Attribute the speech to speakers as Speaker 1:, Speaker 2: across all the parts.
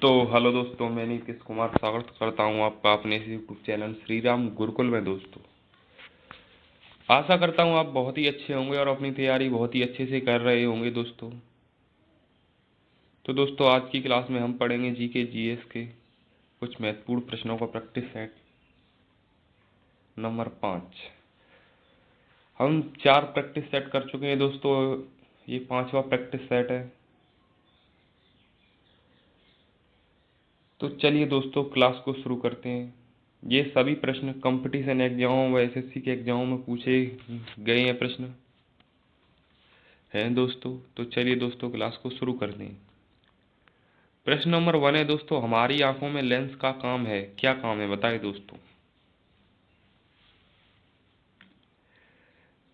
Speaker 1: तो हेलो दोस्तों, मैं नीतीश कुमार स्वागत करता हूं आपका अपने इस यूट्यूब चैनल श्री राम गुरुकुल में। दोस्तों, आशा करता हूं आप बहुत ही अच्छे होंगे और अपनी तैयारी बहुत ही अच्छे से कर रहे होंगे। दोस्तों, तो दोस्तों आज की क्लास में हम पढ़ेंगे जीके जीएस के कुछ महत्वपूर्ण प्रश्नों का प्रैक्टिस सेट नंबर 5। हम 4 प्रैक्टिस सेट कर चुके हैं दोस्तों, ये 5वां प्रैक्टिस सेट है। तो चलिए दोस्तों क्लास को शुरू करते हैं। ये सभी प्रश्न कंपटीशन एग्जामों व एसएससी के एग्जामों में पूछे गए हैं प्रश्न हैं दोस्तों। तो चलिए दोस्तों क्लास को शुरू करते हैं। प्रश्न नंबर 1 है दोस्तों, हमारी आंखों में लेंस का काम है, क्या काम है बताइए दोस्तों।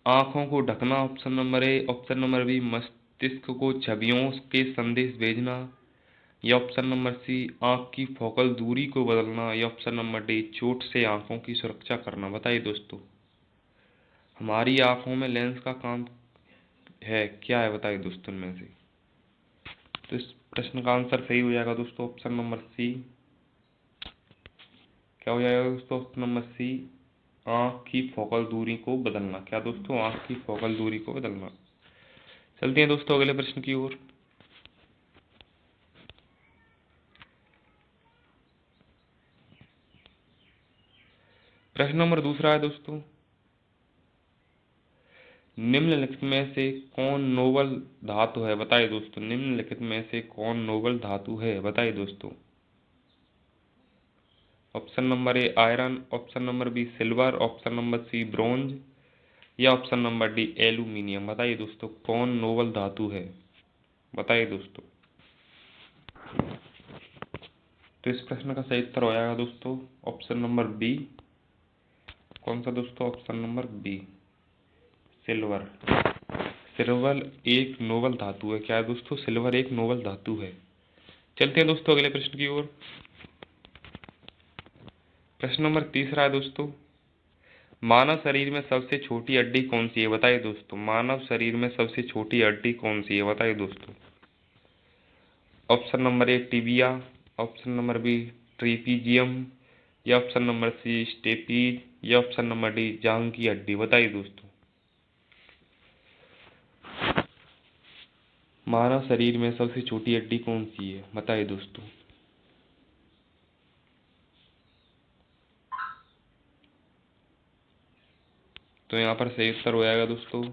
Speaker 1: आंखों को ढकना option number A, option number B मस्तिष्क को छवियों के संदेश भेजना, या ऑप्शन नंबर सी आंख की फोकल दूरी को बदलना, या ऑप्शन नंबर डी चोट से आंखों की सुरक्षा करना। बताइए दोस्तों, हमारी आंखों में लेंस का काम है, क्या है बताइए दोस्तों इनमें से। तो इस प्रश्न का आंसर सही हो जाएगा दोस्तों ऑप्शन नंबर सी। क्या हो जाएगा दोस्तों ऑप्शन नंबर सी, आंख की फोकल दूरी को बदलना। क्या दोस्तों, आंख की फोकल दूरी को बदलना। चलते हैं दोस्तों अगले प्रश्न की ओर। प्रश्न नंबर 2 है दोस्तों, निम्नलिखित में से कौन नोबल धातु है बताइए दोस्तों। निम्नलिखित में से कौन नोबल धातु है बताइए दोस्तों। Option number A iron, option number B silver, option number C bronze, या ऑप्शन नंबर डी एल्यूमिनियम। बताइए दोस्तों कौन नोबल धातु है, बताइए दोस्तों। तो इस प्रश्न का सही उत्तर हो जाएगा दोस्तों ऑप्शन नंबर बी। कौन सा दोस्तों, option number B silver. Silver एक नोबल धातु है। क्या है दोस्तों, सिल्वर एक नोबल धातु है। चलते हैं दोस्तों अगले प्रश्न की ओर। प्रश्न नंबर 3 है दोस्तों, मानव शरीर में सबसे छोटी हड्डी कौन सी है बताइए दोस्तों। मानव शरीर में सबसे छोटी हड्डी कौन सी है बताइए दोस्तों। Option number A tibia, option number B trapezium, या ऑप्शन नंबर सी स्टेपीज, या ऑप्शन नंबर डी जांघ की हड्डी। बताइए दोस्तों, मानव शरीर में सबसे छोटी हड्डी कौन सी है बताइए दोस्तों। तो यहाँ पर सही उत्तर हो जाएगा दोस्तों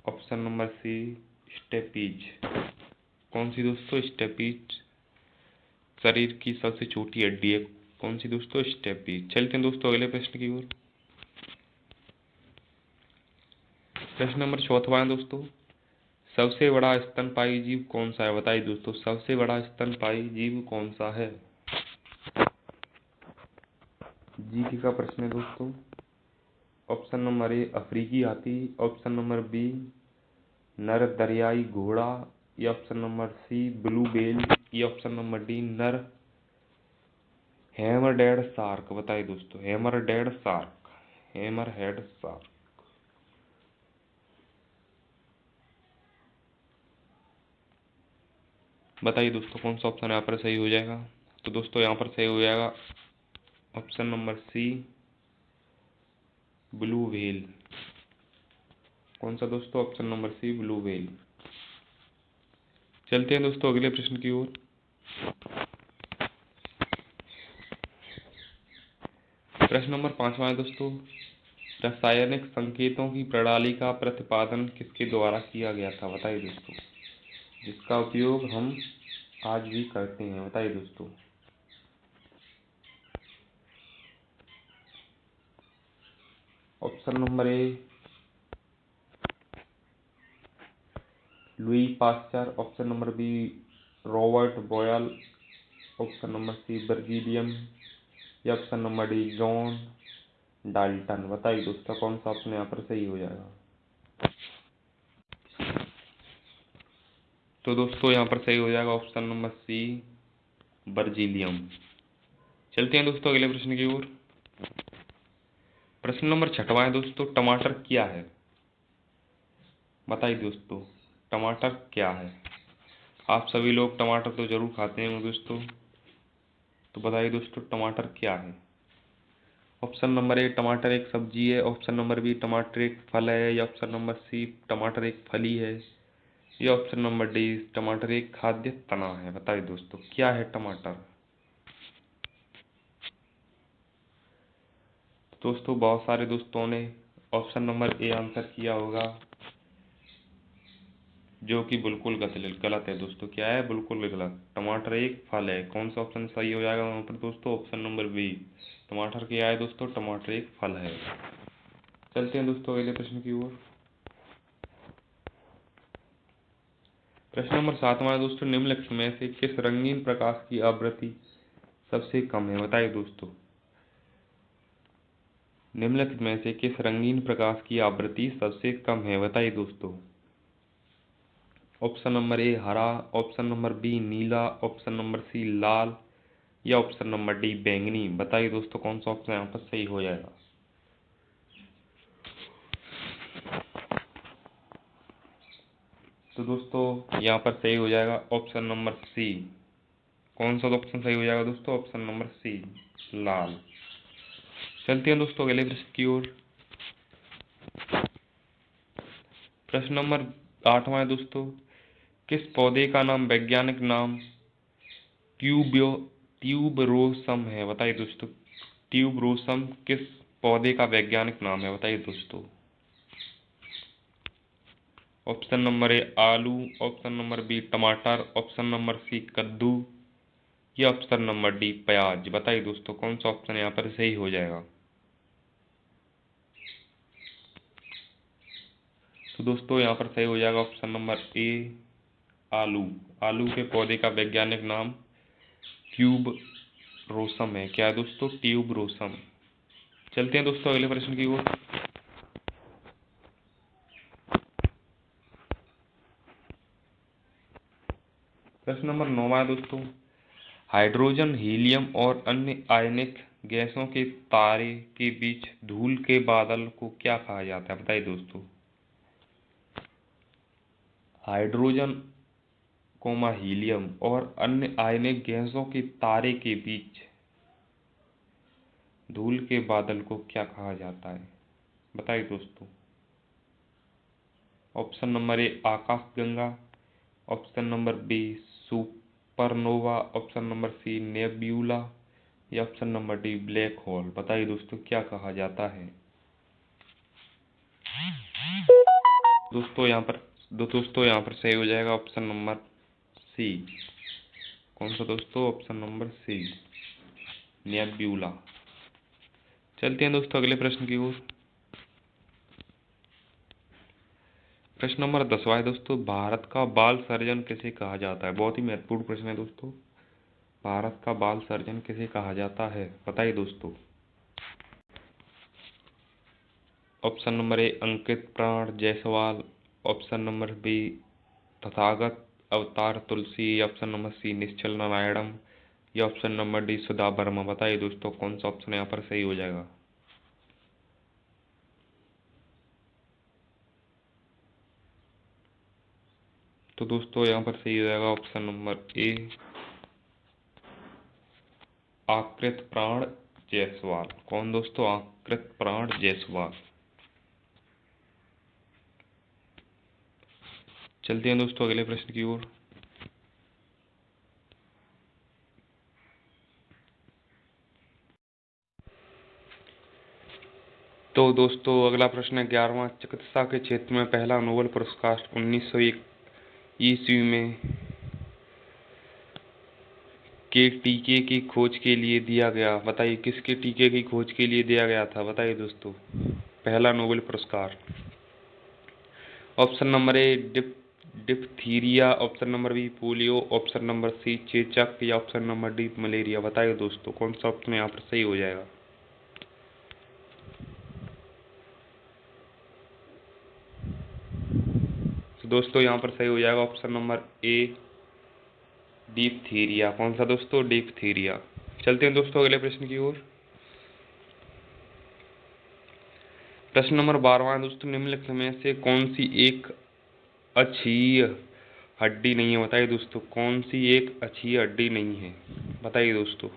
Speaker 1: ऑप्शन नंबर सी स्टेपीज। कौन सी दोस्तों, स्टेपीज शरीर की सबसे छोटी हड्डी है। कौन सी दोस्तों, स्टेपीज। चलते हैं दोस्तों अगले प्रश्न की ओर। प्रश्न नंबर 4 है दोस्तों, सबसे बड़ा स्तनपायी जीव कौन सा है बताइए दोस्तों। सबसे बड़ा स्तनपायी जीव कौन सा है। जीके का प्रश्न है दोस्तों। ऑप्शन नंबर ए अफ्रीकी हाथी, ऑप्शन नंबर बी नर दरियाई घोड़ा, या option number C blue whale, या ऑप्शन नंबर डी नर हैमरडेड शार्क। बताइए दोस्तों, हैमरडेड शार्क, हैमरहेड शार्क। बताइए दोस्तों कौन सा ऑप्शन यहाँ पर सही हो जाएगा। तो दोस्तों यहाँ पर सही हो जाएगा option number C blue whale. कौन सा दोस्तों, option number C blue whale. चलते हैं दोस्तों अगले प्रश्न की ओर। प्रश्न नंबर 5 है दोस्तों, रासायनिक संकेतों की प्रणाली का प्रतिपादन किसके द्वारा किया गया था बताइए दोस्तों, जिसका उपयोग हम आज भी करते हैं। बताइए दोस्तों। Option number A Louis Pasteur, option number B Robert Boyle, option number C Berzelius, या option number D John Dalton. बताइए दोस्तों कौन सा ऑप्शन यहाँ पर सही हो जाएगा। तो दोस्तों यहाँ पर सही हो जाएगा ऑप्शन नंबर सी बर्जीलियम। चलते हैं दोस्तों अगले प्रश्न की ओर। प्रश्न नंबर 6 है दोस्तों, टमाटर क्या है बताइए दोस्तों। टमाटर क्या है। आप सभी लोग टमाटर तो जरूर खाते हैं दोस्तों, तो बताइए दोस्तों टमाटर क्या है। ऑप्शन नंबर ए टमाटर एक सब्जी है, ऑप्शन नंबर बी टमाटर एक फल है, या ऑप्शन नंबर सी टमाटर एक फली है, या ऑप्शन नंबर डी टमाटर एक खाद्य तना है। बताइए दोस्तों क्या है टमाटर। दोस्तों बहुत सारे दोस्तों ने ऑप्शन नंबर ए आंसर किया होगा, जो कि बिल्कुल गलत है दोस्तों। क्या है? बिल्कुल गलत। टमाटर एक फल है। कौन सा ऑप्शन सही हो जाएगा वहाँ पर दोस्तों? Option number B. टमाटर क्या है दोस्तों? टमाटर एक फल है। चलते हैं दोस्तों अगले प्रश्न की ओर। प्रश्न नंबर 7वां है दोस्तों, निम्नलिखित में से किस रंगीन प्रकाश की आवृत्ति सबसे कम है? बताइए दोस्तों निम्नलिखित में से किस रंगीन प्रकाश की आवृत्ति सबसे कम है? बताइए दोस्तों। ऑप्शन नंबर ए हरा, ऑप्शन नंबर बी नीला, ऑप्शन नंबर सी लाल, या ऑप्शन नंबर डी बैंगनी। बताइए दोस्तों कौन सा ऑप्शन यहाँ पर सही हो जाएगा। तो दोस्तों यहाँ पर सही हो जाएगा ऑप्शन नंबर सी। कौन सा ऑप्शन सही हो जाएगा दोस्तों? ऑप्शन नंबर सी लाल। चलते हैं दोस्तों अगले प्रश्न की ओर। प्रश्न नंबर 8वां है दोस्तों, किस पौधे का नाम वैज्ञानिक नाम ट्यूबरोसम है? बताइए दोस्तों ट्यूबरोसम किस पौधे का वैज्ञानिक नाम है? बताइए दोस्तों। ऑप्शन नंबर ए आलू, ऑप्शन नंबर बी टमाटर, ऑप्शन नंबर सी कद्दू, या ऑप्शन नंबर डी प्याज। बताइए दोस्तों कौन सा ऑप्शन यहाँ पर सही हो जाएगा। तो दोस्तों यहाँ पर सही हो जाएगा ऑप्शन नंबर ए आलू। आलू के पौधे का वैज्ञानिक नाम ट्यूब रोसम है। क्या है दोस्तों? Tube Rossum. चलते हैं दोस्तों अगले प्रश्न की ओर। प्रश्न नंबर 9वां है दोस्तों, हाइड्रोजन हीलियम और अन्य आयनिक गैसों के तारे के बीच धूल के बादल को क्या कहा जाता है? बताइए दोस्तों। हाइड्रोजन कोमा हीलियम और अन्य आयनिक गैसों के तारे के बीच धूल के बादल को क्या कहा जाता है? बताइए दोस्तों। ऑप्शन नंबर ए आकाशगंगा, option number B supernova, option number C nebula, या option number D black hole. बताइए दोस्तों क्या कहा जाता है। दोस्तों यहाँ पर सही हो जाएगा ऑप्शन नंबर सी। कौन सा दोस्तों? Option number C nebula. चलते हैं दोस्तों अगले प्रश्न की ओर। प्रश्न नंबर 10वां है दोस्तों, भारत का बाल सर्जन किसे कहा जाता है? बहुत ही महत्वपूर्ण प्रश्न है दोस्तों। भारत का बाल सर्जन किसे कहा जाता है? बताइए दोस्तों। Option number A Ankit Pran Jaiswal, option number B Tathagat Avatar Tulsi, option number C Nishchal Narayanam, या option number D Sudha Varma. बताइए दोस्तों कौन सा ऑप्शन यहाँ पर सही हो जाएगा। तो दोस्तों यहाँ पर सही हो जाएगा ऑप्शन नंबर ए आकृत प्राण जायसवाल। कौन दोस्तों? आकृत प्राण जायसवाल। चलते हैं दोस्तों अगले प्रश्न की ओर। तो दोस्तों अगला प्रश्न है 11वां, चिकित्सा के क्षेत्र में पहला नोबेल पुरस्कार 1901 ईस्वी में के टीके की खोज के लिए दिया गया। बताइए किसके टीके की खोज के लिए दिया गया था? बताइए दोस्तों पहला नोबेल पुरस्कार। Option number A diphtheria, option number B polio, option number C चेचक, या ऑप्शन नंबर डी मलेरिया। बताइए दोस्तों कौन सा ऑप्शन यहाँ पर सही हो जाएगा। तो दोस्तों यहाँ पर सही हो जाएगा ऑप्शन नंबर ए डिप्थीरिया। कौन सा दोस्तों? डिप्थीरिया। चलते हैं दोस्तों अगले प्रश्न की ओर। प्रश्न नंबर 12वां दोस्तों, निम्नलिखित में से कौन सी एक अक्षीय हड्डी नहीं है? बताइए दोस्तों, कौन सी एक अक्षीय हड्डी नहीं है? बताइए दोस्तों।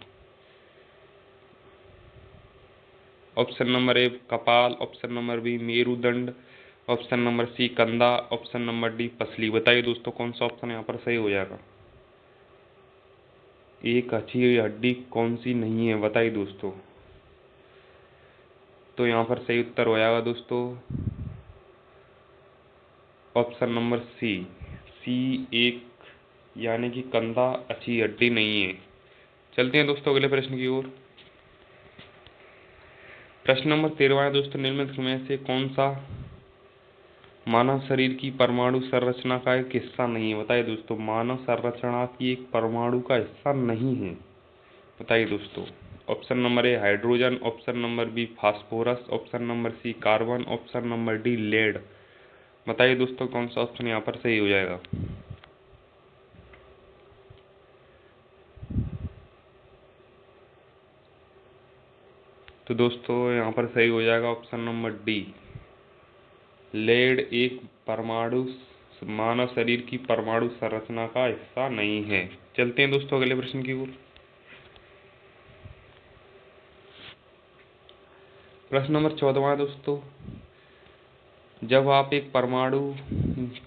Speaker 1: ऑप्शन नंबर ए कपाल, ऑप्शन नंबर बी मेरुदंड, ऑप्शन नंबर सी कंधा, ऑप्शन नंबर डी पसली। बताइए दोस्तों, कौन सा ऑप्शन यहाँ पर सही हो जाएगा? एक अक्षीय हड्डी कौन सी नहीं है? बताइए दोस्तों। तो यहाँ पर सही उत्तर हो जाएगा दोस्तों ऑप्शन नंबर सी। सी एक यानी कि कंधा अक्षीय हड्डी नहीं है। चलते हैं दोस्तों अगले प्रश्न की ओर। प्रश्न नंबर 13 है दोस्तों, निम्नलिखित में से कौन सा मानव शरीर की परमाणु संरचना का एक हिस्सा नहीं है? बताइए दोस्तों, मानव संरचना की एक परमाणु का हिस्सा नहीं है। बताइए दोस्तों। Option number A hydrogen, option number B phosphorus, option number C carbon, option number D lead. बताइए दोस्तों, कौन सा ऑप्शन यहाँ पर सही हो जाएगा? तो दोस्तों यहाँ पर सही हो जाएगा ऑप्शन नंबर डी। लेड एक परमाणु मानव शरीर की परमाणु संरचना का हिस्सा नहीं है। चलते हैं दोस्तों अगले प्रश्न की ओर। प्रश्न नंबर 14 है दोस्तों, जब आप एक परमाणु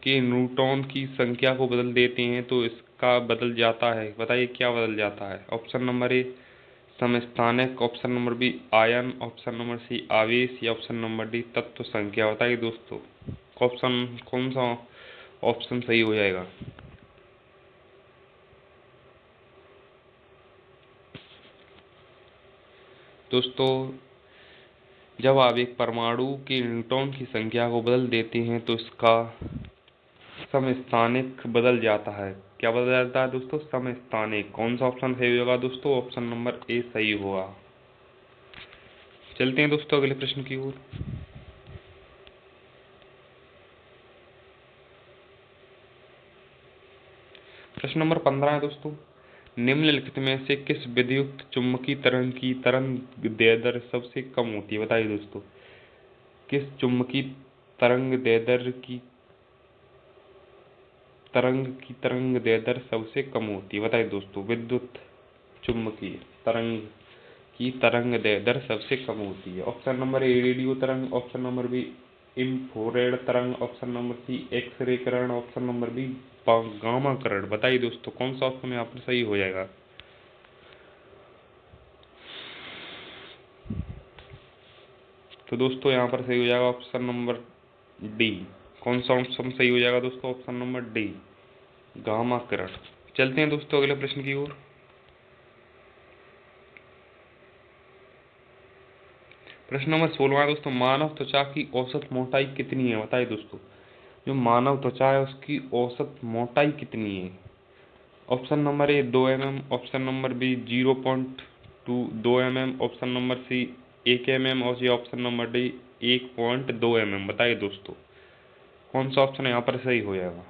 Speaker 1: के न्यूट्रॉन की संख्या को बदल देते हैं तो इसका बदल जाता है। बताइए क्या बदल जाता है? ऑप्शन नंबर ए समस्थानिक, option number B ion, option number C आवेश या ऑप्शन नंबर डी तत्व संख्या। बताइए दोस्तों, ऑप्शन कौन सा ऑप्शन सही हो जाएगा? दोस्तों जब आप एक परमाणु के न्यूट्रॉन की संख्या को बदल देते हैं तो इसका समस्थानिक बदल जाता है। क्या बदल जाता है दोस्तों? समस्थानिक। कौन सा ऑप्शन सही होगा दोस्तों? ऑप्शन नंबर ए सही होगा। चलते हैं दोस्तों अगले प्रश्न की ओर। प्रश्न नंबर 15 है दोस्तों, निम्नलिखित में से किस विद्युत चुम्बकीय तरंग की तरंग दैर्ध्य सबसे कम होती है? बताइए दोस्तों, किस चुम्बकीय तरंग दैर्ध्य की तरंग दैर्ध्य सबसे कम होती है? बताइए दोस्तों, विद्युत चुम्बकीय तरंग की तरंग दैर्ध्य सबसे कम होती है। ऑप्शन नंबर ए रेडियो तरंग, ऑप्शन नंबर बी इंफ्रारेड तरंग, ऑप्शन नंबर सी एक्सरे किरण, ऑप्शन नंबर बी गामा किरण। बताइए दोस्तों, कौन सा ऑप्शन यहाँ पर सही हो जाएगा? तो दोस्तों यहाँ पर सही हो जाएगा ऑप्शन नंबर डी। कौन सा ऑप्शन सही हो जाएगा दोस्तों? ऑप्शन नंबर डी गामा किरण। चलते हैं दोस्तों अगले प्रश्न की ओर। प्रश्न नंबर 16 है दोस्तों, मानव त्वचा की औसत मोटाई कितनी है? बताइए दोस्तों, जो मानव त्वचा है उसकी औसत मोटाई कितनी है? Option number A 2 mm, option number B 0.2 mm, option number C 1 mm और ये ऑप्शन नंबर डी 1.2 mm। बताइए दोस्तों, कौन सा ऑप्शन यहाँ पर सही हो जाएगा?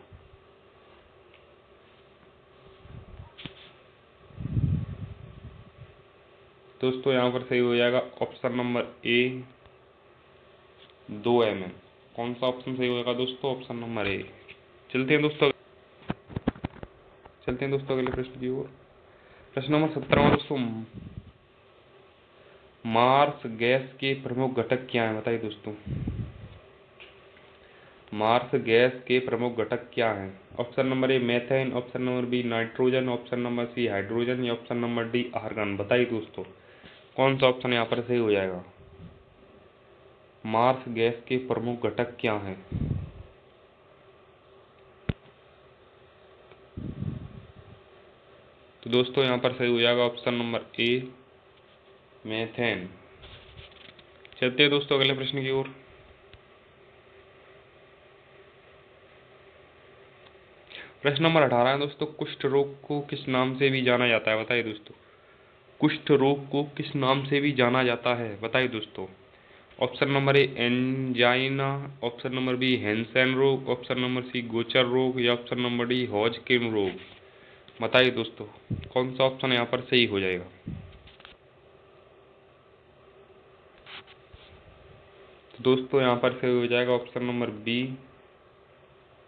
Speaker 1: दोस्तों यहाँ पर सही हो जाएगा ऑप्शन नंबर ए 2 mm। कौन सा ऑप्शन सही होगा दोस्तों? ऑप्शन नंबर ए। चलते हैं दोस्तों अगले प्रश्न की ओर। प्रश्न नंबर 17 दोस्तों, मार्स गैस के प्रमुख घटक क्या हैं? बताइए दोस्तों, मार्स गैस के प्रमुख घटक क्या हैं? Option number A methane, option number B nitrogen, option number C hydrogen या ऑप्शन नंबर डी आर्गन। बताइए दोस्तों, कौन सा ऑप्शन यहाँ पर सही हो जाएगा? मार्स गैस के प्रमुख घटक क्या हैं? तो दोस्तों यहाँ पर सही हो जाएगा ऑप्शन नंबर ए मेथेन। चलते हैं दोस्तों अगले प्रश्न की ओर। प्रश्न नंबर 18 है दोस्तों, कुष्ठ रोग को किस नाम से भी जाना जाता है? बताइए दोस्तों, कुष्ठ रोग को किस नाम से भी जाना जाता है? बताइए दोस्तों। Option number A angina, option number B Hansen रोग, ऑप्शन नंबर सी गोचर रोग या ऑप्शन नंबर डी हॉजकिन रोग। बताइए दोस्तों, कौन सा ऑप्शन यहाँ पर सही हो जाएगा? तो दोस्तों यहाँ पर सही हो जाएगा ऑप्शन नंबर बी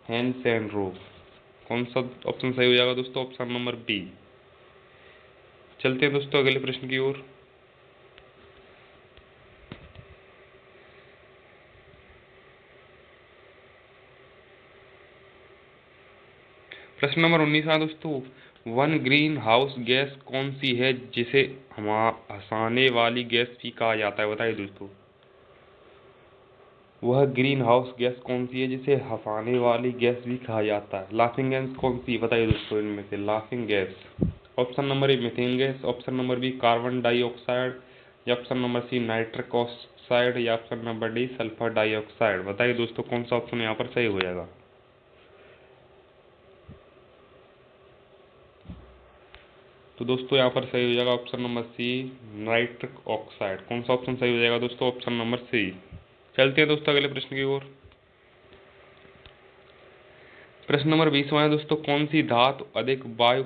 Speaker 1: हैंसेन रोग। कौन सा ऑप्शन सही हो जाएगा दोस्तों? Option number B. चलते हैं दोस्तों अगले प्रश्न की ओर। प्रश्न नंबर 19 है दोस्तों, वन ग्रीन हाउस गैस कौन सी है जिसे हंसाने वाली गैस भी कहा जाता है? बताइए दोस्तों, वह ग्रीन हाउस गैस कौन सी है जिसे हंसाने वाली गैस भी कहा जाता है? लाफिंग गैस कौन सी है? बताइए दोस्तों इनमें से laughing gas. Option number A methane gas, option number B carbon dioxide, या option number C nitric oxide, या option number D sulphur dioxide. बताइए दोस्तों कौन सा ऑप्शन यहाँ पर सही हो जाएगा? तो दोस्तों यहाँ पर सही हो जाएगा option number C nitric oxide. कौन सा ऑप्शन सही हो जाएगा दोस्तों? Option number C. चलते हैं दोस्तों अगले प्रश्न की ओर। प्रश्न नंबर 20 है दोस्तों, कौन सी धातु अधिक वायु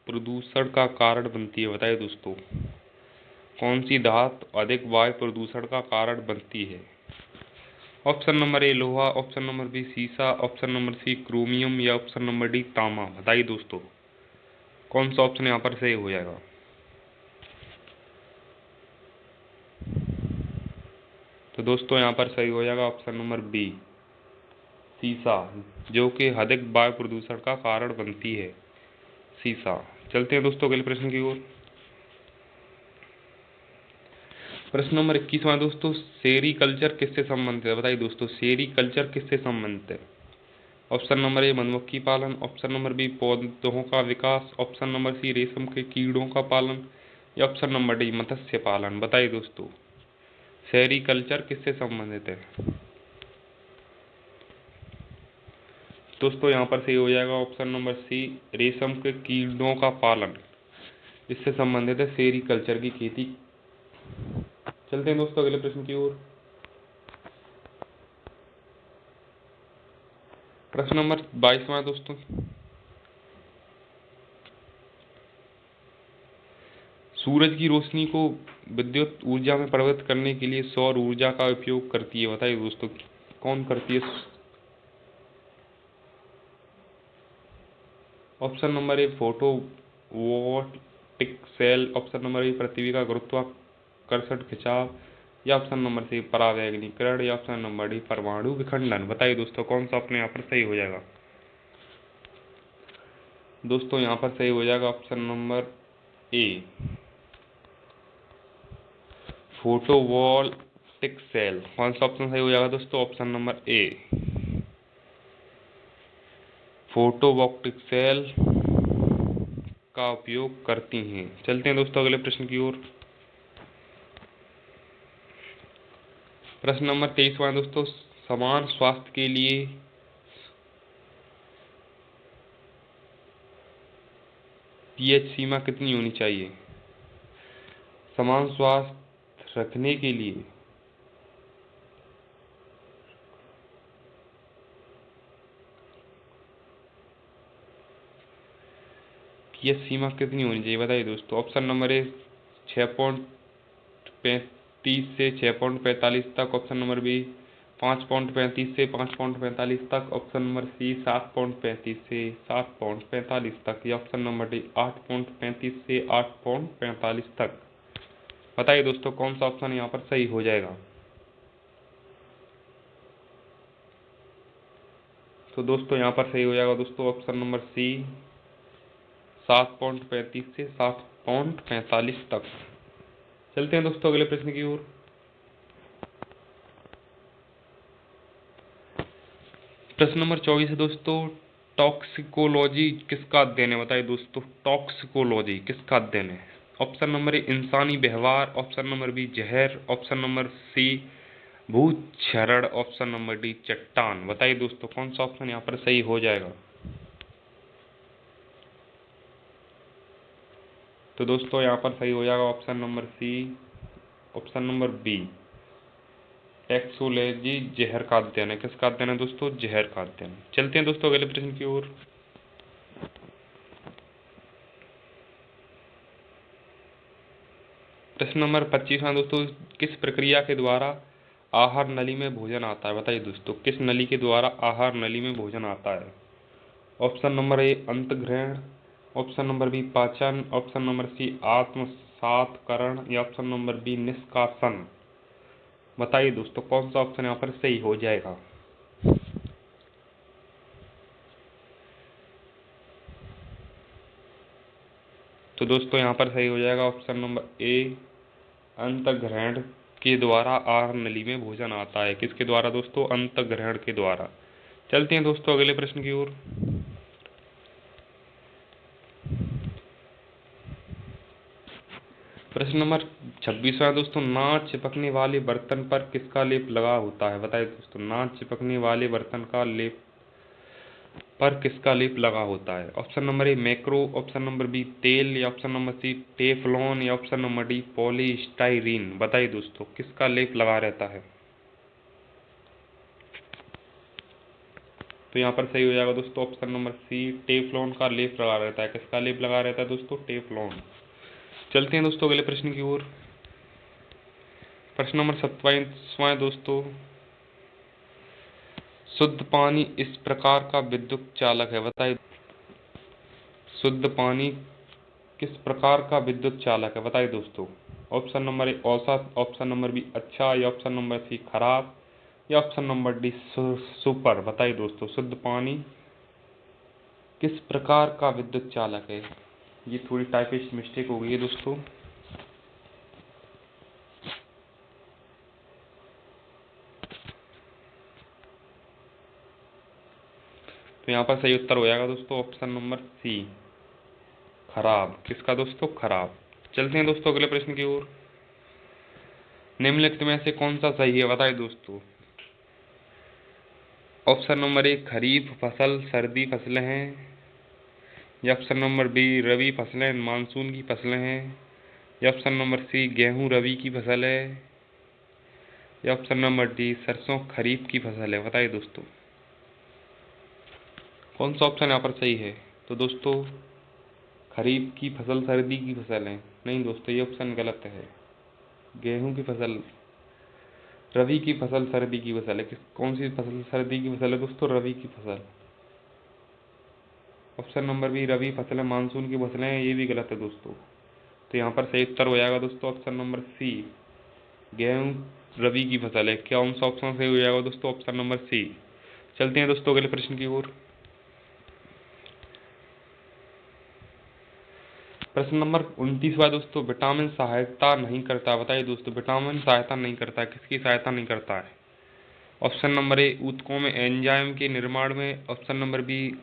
Speaker 1: प्रदूषण का कारण बनती है? बताइए दोस्तों, कौन सी धातु अधिक वायु प्रदूषण का कारण बनती है? ऑप्शन नंबर ए लोहा, ऑप्शन नंबर बी सीसा, ऑप्शन नंबर सी क्रोमियम, या ऑप्शन नंबर डी तांबा। बताइए दोस्तों कौन सा ऑप्शन यहाँ पर सही हो जाएगा? तो दोस्तों यहाँ पर सही हो जाएगा ऑप्शन नंबर बी सीसा, जो कि अधिक वायु प्रदूषण का कारण बनती है, सीसा। चलते हैं दोस्तों अगले प्रश्न की ओर। प्रश्न नंबर 21 है दोस्तों, सेरीकल्चर किससे संबंधित है? बताइए दोस्तों सेरीकल्चर किससे संबंधित है? ऑप्शन नंबर ए मधुमक्खी पालन, ऑप्शन नंबर बी पौधों का विकास, ऑप्शन नंबर सी रेशम के कीड़ों का पालन, या ऑप्शन नंबर डी मत्स्य पालन। बताइए दोस्तों सेरीकल्चर किससे संबंधित है? दोस्तों यहाँ पर सही हो जाएगा ऑप्शन नंबर सी रेशम के कीड़ों का पालन, इससे संबंधित है सेरीकल्चर की खेती। चलते हैं दोस्तों अगले प्रश्न की ओर। प्रश्न नंबर 22 है दोस्तों, सूरज की रोशनी को विद्युत ऊर्जा में परिवर्तित करने के लिए सौर ऊर्जा का उपयोग करती है। बताइए दोस्तों कौन करती है? Option number A photovoltaic cell, option number B पृथ्वी का गुरुत्वाकर्षण खिंचाव, या ऑप्शन नंबर सी परावैगनीकरण, या ऑप्शन नंबर डी परमाणु विखंडन। बताइए दोस्तों कौन सा ऑप्शन यहाँ पर सही हो जाएगा? दोस्तों यहाँ पर सही हो जाएगा option number A photovoltaic cell. कौन सा ऑप्शन सही हो जाएगा दोस्तों? Option number A photovoltaic cell का उपयोग करती हैं। चलते हैं दोस्तों अगले प्रश्न की ओर। प्रश्न नंबर 23 है दोस्तों, समान स्वास्थ्य के लिए पीएच सीमा कितनी होनी चाहिए? समान स्वास्थ्य रखने के लिए पीएच सीमा कितनी होनी चाहिए? बताइए दोस्तों। ऑप्शन नंबर ए 6.35 से 6.45 तक, ऑप्शन नंबर बी 5.35 से 5.45 तक, ऑप्शन नंबर सी 7.35 से 7.45 तक, या ऑप्शन नंबर डी 8.35 से 8.45 तक। बताइए दोस्तों कौन सा ऑप्शन यहाँ पर सही हो जाएगा? तो दोस्तों यहाँ पर सही हो जाएगा दोस्तों ऑप्शन नंबर सी 7.35 से 7.45 तक। चलते हैं दोस्तों अगले प्रश्न की ओर। प्रश्न नंबर 24 है दोस्तों, टॉक्सिकोलॉजी किसका अध्ययन है? बताइए दोस्तों टॉक्सिकोलॉजी किसका अध्ययन है? ऑप्शन नंबर ए इंसानी व्यवहार, ऑप्शन नंबर बी जहर, ऑप्शन नंबर सी भूत क्षरण, ऑप्शन नंबर डी चट्टान। बताइए दोस्तों कौन सा ऑप्शन यहाँ पर सही हो जाएगा? तो दोस्तों यहाँ पर सही हो जाएगा option number C option number B toxicology जहर का अध्ययन है। किसका अध्ययन है दोस्तों? जहर का अध्ययन। चलते हैं दोस्तों अगले प्रश्न की ओर। प्रश्न नंबर 25 है दोस्तों, किस प्रक्रिया के द्वारा आहार नली में भोजन आता है? बताइए दोस्तों किस नली के द्वारा आहार नली में भोजन आता है? ऑप्शन नंबर ए अंतग्रहण, ऑप्शन नंबर बी पाचन, ऑप्शन नंबर सी आत्मसातकरण या ऑप्शन नंबर बी निष्कासन। बताइए दोस्तों कौन सा ऑप्शन यहाँ पर सही हो जाएगा। तो दोस्तों यहाँ पर सही हो जाएगा ऑप्शन नंबर ए, अंतग्रहण के द्वारा आहार नली में भोजन आता है। किसके द्वारा दोस्तों? अंतग्रहण के द्वारा। चलते हैं दोस्तों अगले प्रश्न की ओर। प्रश्न नंबर 26वां दोस्तों, ना चिपकने वाले बर्तन पर किसका लेप लगा होता है? बताइए दोस्तों, ना चिपकने वाले बर्तन का लेप पर किसका लेप लगा होता है? Option number A macro, option number B तेल या ऑप्शन नंबर सी टेफलॉन या ऑप्शन नंबर डी पॉलीस्टाइरीन। बताइए दोस्तों किसका लेप लगा रहता है। तो यहाँ पर सही हो जाएगा दोस्तों ऑप्शन नंबर सी, टेफलॉन का लेप लगा रहता है। किसका लेप लगा रहता है दोस्तों? टेफलॉन। चलते हैं दोस्तों अगले प्रश्न की ओर। प्रश्न नंबर 27वां दोस्तों, शुद्ध पानी इस प्रकार का विद्युत चालक है। बताइए शुद्ध पानी किस प्रकार का विद्युत चालक है? बताइए दोस्तों। ऑप्शन नंबर ए औसत, ऑप्शन नंबर बी अच्छा या ऑप्शन नंबर सी खराब या ऑप्शन नंबर डी सुपर। बताइए दोस्तों शुद्ध पानी किस प्रकार का विद्युत चालक है। ये थोड़ी टाइपिस्ट मिस्टेक हो गई है दोस्तों। तो यहाँ पर सही उत्तर हो जाएगा दोस्तों ऑप्शन नंबर सी, खराब। किसका दोस्तों? खराब। चलते हैं दोस्तों अगले प्रश्न की ओर। निम्नलिखित में से कौन सा सही है? बताइए दोस्तों। ऑप्शन नंबर ए खरीफ फसल सर्दी फसलें हैं या ऑप्शन नंबर बी रबी फसलें मानसून की फसलें हैं या ऑप्शन नंबर सी गेहूं रबी की फसल है या ऑप्शन नंबर डी सरसों खरीफ की फसल है। बताइए दोस्तों कौन सा ऑप्शन यहाँ पर सही है। तो दोस्तों खरीफ की फसल सर्दी की फसल है। नहीं दोस्तों ये ऑप्शन गलत है। गेहूं की फसल रबी की फसल सर्दी की फसल है। कौन सी फसल सर्दी की फसल है दोस्तों? रबी की फसल। ऑप्शन नंबर बी रबी फसलें मानसून की फसलें हैं, ये भी गलत है दोस्तों। तो यहाँ पर सही उत्तर हो जाएगा दोस्तों ऑप्शन नंबर सी, गेहूं रबी की फसल है। कौन सा ऑप्शन सही हो जाएगा दोस्तों? Option number C. चलते हैं दोस्तों अगले प्रश्न की ओर। प्रश्न नंबर 29वां दोस्तों, विटामिन सहायता नहीं करता। बताइए दोस्तों विटामिन सहायता नहीं करता, किसकी सहायता नहीं करता है? ऑप्शन नंबर ए ऊतकों में एंजाइम के निर्माण में, ऑप्शन नंबर बी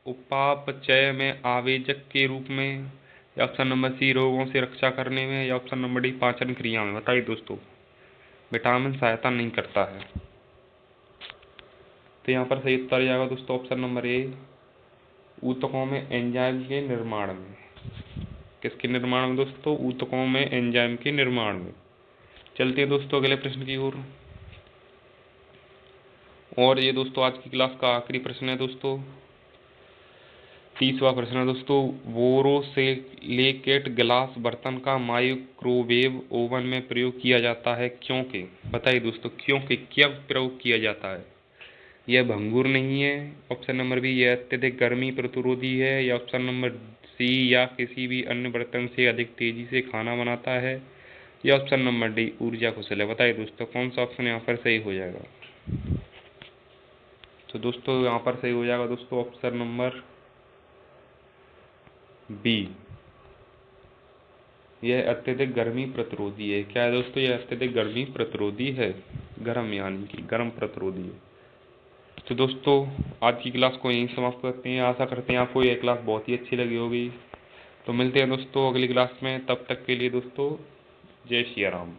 Speaker 1: उपापचय में आवेजक के रूप में या ऑप्शन नंबर सी रोगों से रक्षा करने में या ऑप्शन नंबर डी पाचन क्रिया में। बताइए दोस्तों विटामिन सहायता नहीं करता है। तो यहाँ पर सही उत्तर जाएगा दोस्तों ऑप्शन नंबर ए ऊतकों में एंजाइम के निर्माण में। किसके निर्माण में दोस्तों? ऊतकों में एंजाइम के निर्माण में। चलते हैं दोस्तों अगले प्रश्न की ओर। और ये दोस्तों आज की क्लास का आखिरी प्रश्न है दोस्तों, 30वां प्रश्न है दोस्तों, बोरोसिलिकेट गिलास बर्तन का माइक्रोवेव ओवन में प्रयोग किया जाता है क्योंकि। बताइए दोस्तों क्योंकि क्या प्रयोग किया जाता है। यह भंगुर नहीं है, ऑप्शन नंबर बी यह अत्यधिक गर्मी प्रतिरोधी है या ऑप्शन नंबर सी या किसी भी अन्य बर्तन से अधिक तेजी से खाना बनाता है या ऑप्शन नंबर डी ऊर्जा कुशल है। बताइए दोस्तों कौन सा ऑप्शन यहाँ पर सही हो जाएगा। तो दोस्तों यहाँ पर सही हो जाएगा दोस्तों ऑप्शन नंबर बी, यह अत्यधिक गर्मी प्रतिरोधी है। क्या है दोस्तों? यह अत्यधिक गर्मी प्रतिरोधी है, गर्म यानी कि गर्म प्रतिरोधी है। तो दोस्तों आज की क्लास को यहीं समाप्त करते हैं। आशा करते हैं आपको यह क्लास बहुत ही अच्छी लगी होगी। तो मिलते हैं दोस्तों अगली क्लास में, तब तक के लिए दोस्तों जय श्री राम।